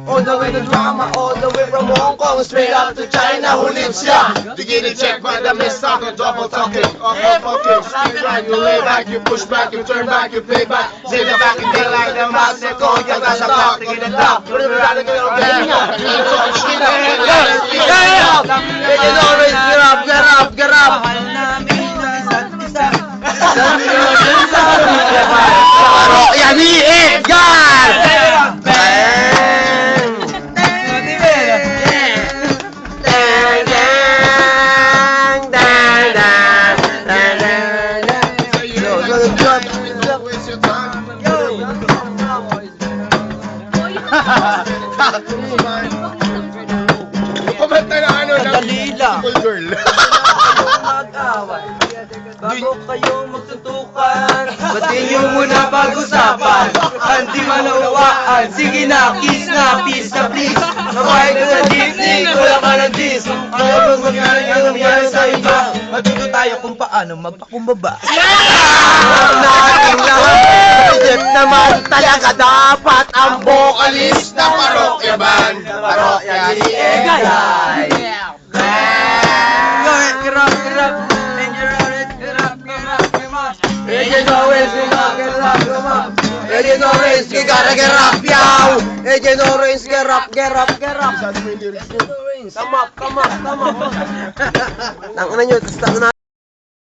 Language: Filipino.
All the way to drama, all the way from Hong Kong, straight up to China, who lives ya? Begin to check by the miss talking, double talking, awful fucking, straight right, you lay back, you push back, you turn back, you play back, zip it back and get like the mouse, they call you guys a block, they get it up, put it around and get it okay, it is always get up, get up, get up. Yani Edgar! Kumanta na ano na Dalila. girl. Bago kayo magsuntukan, batiin nyo muna pag-usapan. Hindi manawaan, sige na, kiss na, peace na please. Mabay ka sa jeepney, wala ka ng dis. Ano bang nangyari sa iba? Matuto tayo kung paano magpakumbaba. Nating lahat, isip naman talaga dapat ang vocalist na parokya band. Parokya ni Egay. Agent Orange, we gotta get up, come on. Agent Orange, we gotta get up, yow. Agent Orange, get up, get up, get up. Come up, come up, come up. Tangina nyo, tapos